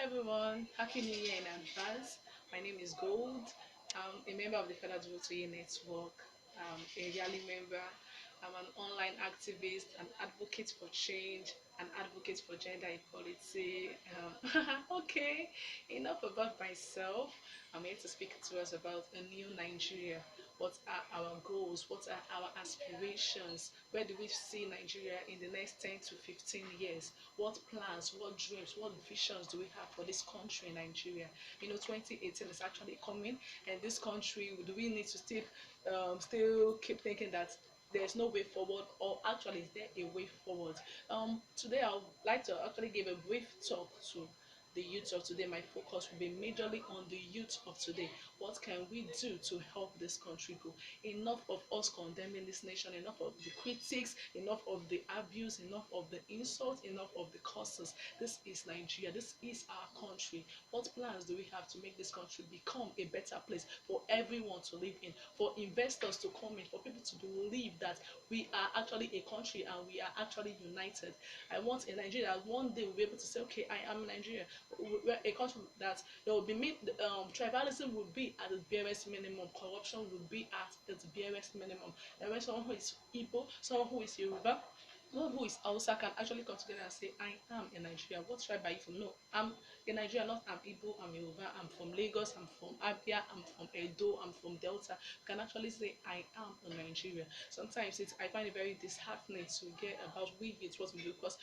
everyone, Happy New Year in advance. My name is Gold. I'm a member of the Federal Votoye Network. I'm a Yali member. I'm an online activist, an advocate for change, an advocate for gender equality. Okay, enough about myself. I'm here to speak to us about a new Nigeria. What are our goals? What are our aspirations? Where do we see Nigeria in the next 10 to 15 years? What plans, what dreams, what visions do we have for this country, Nigeria? 2018 is actually coming, and this country, do we need to still keep thinking that there's no way forward, or actually is there a way forward? Today I would like to actually give a brief talk to the youth of today. My focus will be majorly on the youth of today. What can we do to help this country go? Enough of us condemning this nation, enough of the critics, enough of the abuse, enough of the insults, enough of the curses. This is Nigeria, this is our country. What plans do we have to make this country become a better place for everyone to live in, for investors to come in, for people to believe that we are actually a country and we are actually united? I want a Nigeria that one day we'll be able to say, okay, I am Nigeria. We're a country that there will be tribalism will be at the barest minimum, corruption will be at its barest minimum. And when someone who is Igbo, someone who is Yoruba, someone who is Hausa can actually come together and say, I am in Nigeria. What tribe are you from? No, I'm in Nigeria, not I'm Igbo, I'm Yoruba, I'm from Lagos, I'm from Abia, I'm from Edo, I'm from Delta. You can actually say, I am in Nigeria. Sometimes I find it very disheartening to get about we it's what we do, because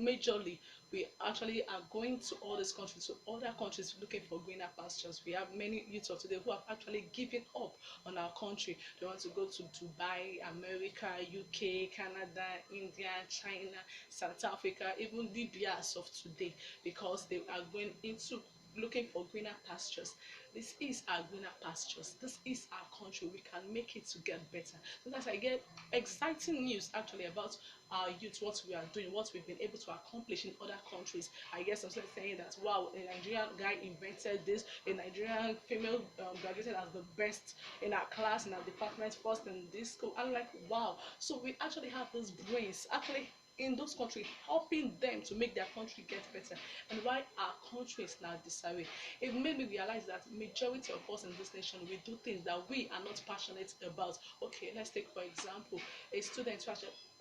majorly we actually are going to all these countries, to other countries, looking for greener pastures. We have many youths of today who have actually given up on our country. They want to go to Dubai, America, UK, Canada, India, China, South Africa, even Libya as of today, because they are going into looking for greener pastures. This is our greener pastures. This is our country. We can make it to get better. Sometimes I get exciting news actually about our youth, what we are doing, what we've been able to accomplish in other countries. I guess I'm saying that, wow, a Nigerian guy invented this, a Nigerian female graduated as the best in our class, in our department, first in this school. I'm like, wow. So we actually have these brains actually in those countries, helping them to make their country get better. And why our country is now disarray, it made me realize that majority of us in this nation, we do things that we are not passionate about. Okay, let's take for example a student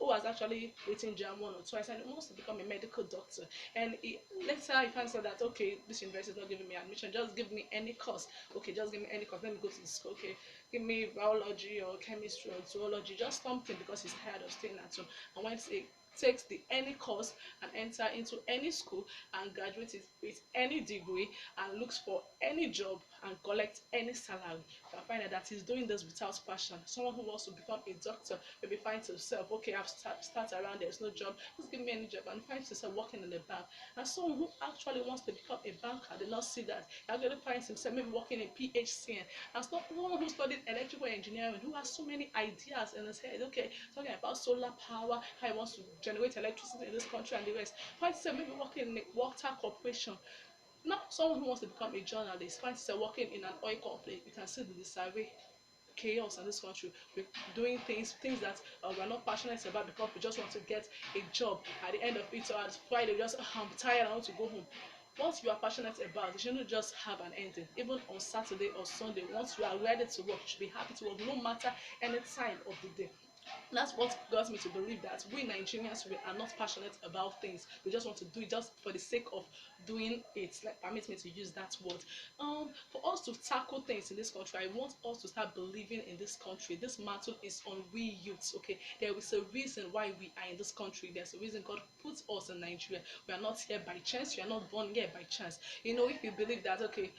who has actually written jam one or twice and wants to become a medical doctor, and later he finds out that, okay, this university is not giving me admission, just give me any course. Okay, just give me any course, let me go to the school. Okay, give me biology or chemistry or zoology, just something, because he's tired of staying at home. And once he takes the any course and enter into any school and graduates with any degree and looks for any job and collects any salary, you can find out that he's doing this without passion. Someone who wants to become a doctor maybe finds himself, okay, I've start around, there's no job, just give me any job, and finds himself working in a bank. And someone who actually wants to become a banker did not see that, he actually finds himself maybe working in PHCN. And someone who studied electrical engineering, who has so many ideas in his head, okay, talking about solar power, how he wants to generate electricity in this country and the rest, finds himself maybe working in a water corporation. Now, someone who wants to become a journalist finds himself working in an oil company. You can see the disarray, chaos in this country. We're doing things that we're not passionate about, because we just want to get a job at the end of it. So at Friday, we just, I'm tired, I want to go home. What you are passionate about, you shouldn't just have an ending. Even on Saturday or Sunday, once you are ready to work, you should be happy to work, no matter any time of the day. That's what got me to believe that we Nigerians, we are not passionate about things. We just want to do it just for the sake of doing it. Like, permit me to use that word. For us to tackle things in this country, I want us to start believing in this country. This mantle is on we youths. Okay, there is a reason why we are in this country. There's a reason God put us in Nigeria. We are not here by chance. We are not born here by chance. If you believe that, okay,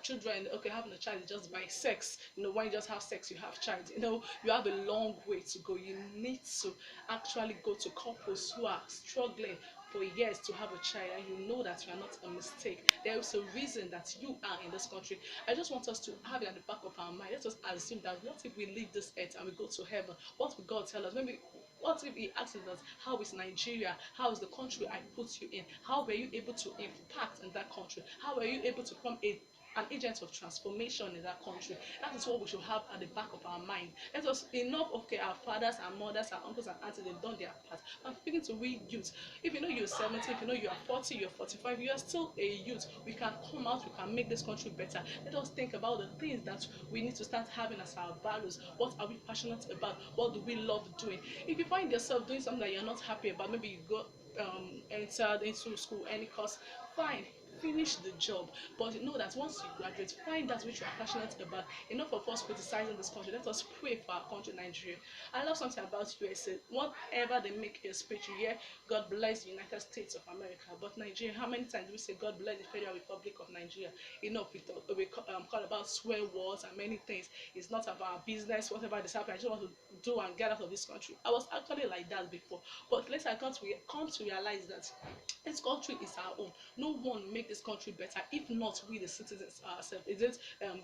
children, okay, having a child is just by sex. When you just have sex, you have child. You have a long way to go. You need to actually go to couples who are struggling for years to have a child, and you know that you are not a mistake. There is a reason that you are in this country. I just want us to have it at the back of our mind. Let us assume that, what if we leave this earth and we go to heaven? What will God tell us? Maybe, what if he asks us, how is Nigeria? How is the country I put you in? How were you able to impact in that country? How were you able to become a an agent of transformation in that country. That is what we should have at the back of our mind. Let us enough. Okay, our fathers, our mothers, our uncles and aunties, they've done their part. I'm speaking to we youth. If you know you're 70, if you know you are 40, you're 45, you are still a youth. We can come out, we can make this country better. Let us think about the things that we need to start having as our values. What are we passionate about? What do we love doing? If you find yourself doing something that you're not happy about, maybe you go entered into school, any course, fine, finish the job. But know that once you graduate, find that which you are passionate about. Enough of us criticizing this country. Let us pray for our country, Nigeria. I love something about USA. Whatever they make a speech, you hear God bless the United States of America. But Nigeria, how many times do we say God bless the Federal Republic of Nigeria? Enough, we call about swear words and many things. It's not about our business, whatever is happening. I just want to do and get out of this country. I was actually like that before. But later I come to realize that this country is our own. No one will make this country better if not we the citizens ourselves. Is it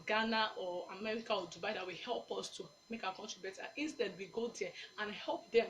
Ghana or America or Dubai that will help us to make our country better? Instead, we go there and help them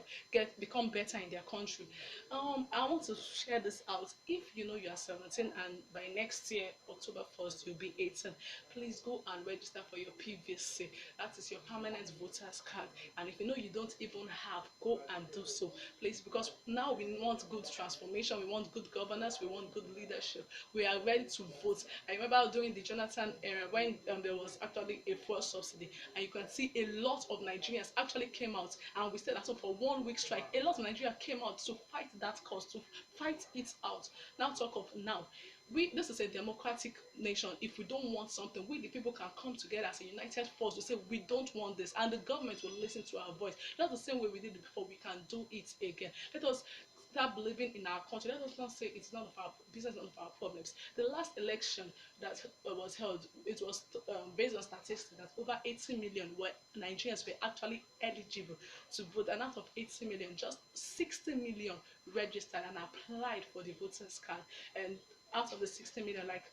become better in their country. I want to share this out. If you know you are 17 and by next year October 1st you'll be 18, please go and register for your PVC. That is your permanent voters card. And if you know you don't even have, go and do so, please, because now we want good transformation, we want good governance, we want good leadership. We are ready to vote. I remember during the Jonathan era when there was actually a fuel subsidy, and you can see a lot of Nigerians actually came out, and we stayed at home for 1 week strike. A lot of Nigerians came out to fight that cause, to fight it out. Now talk of now. This is a democratic nation. If we don't want something, we the people can come together as a united force to say we don't want this, and the government will listen to our voice. That's the same way we did it before. We can do it again. Let us start believing in our country. Let us not say it's none of our business, none of our problems. The last election that was held, it was based on statistics that over 80 million were Nigerians were actually eligible to vote, and out of 80 million, just 60 million registered and applied for the voters card. And out of the 60 million, like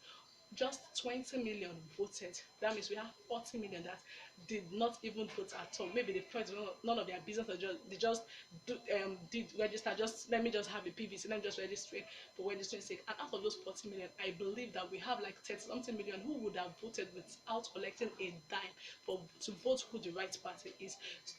just 20 million voted. That means we have 40 million that did not even vote at all. Maybe the first none of their business, they just did register. Just let me just have a PVC. Let me just register for registering sake. And out of those 40 million, I believe that we have like 30 something million who would have voted without collecting a dime to vote who the right party is.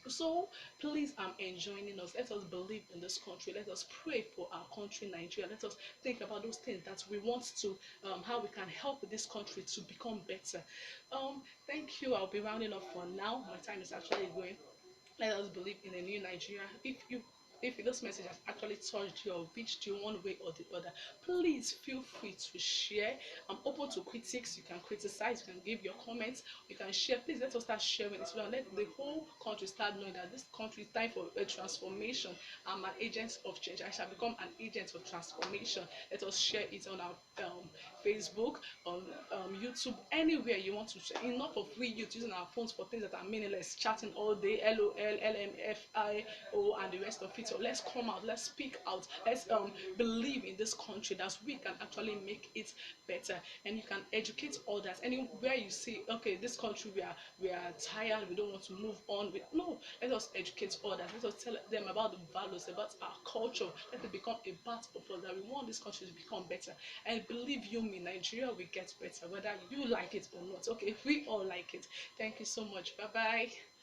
So please, I'm enjoining us. Let us believe in this country. Let us pray for our country, Nigeria. Let us think about those things that we want to, how we can help this country to become better. Thank you. I'll be rounding up for now. My time is actually going. Let us believe in a new Nigeria. If this message has actually touched you or reached you one way or the other, please feel free to share. I'm open to critics. You can criticize, you can give your comments, you can share. Please let us start sharing it. Let the whole country start knowing that this country is time for a transformation. I'm an agent of change. I shall become an agent of transformation. Let us share it on our Facebook, on YouTube, anywhere you want to share. Enough of we youth using our phones for things that are meaningless, chatting all day, LOL, LMFIO, and the rest of it. So let's come out, let's speak out, let's believe in this country that we can actually make it better. And you can educate others. Anywhere you see, okay, this country we are tired, we don't want to move on. No, let us educate others. Let us tell them about the values, about our culture. Let it become a part of us that we want this country to become better. And believe you me, Nigeria will get better, whether you like it or not. Okay, if we all like it. Thank you so much. Bye bye.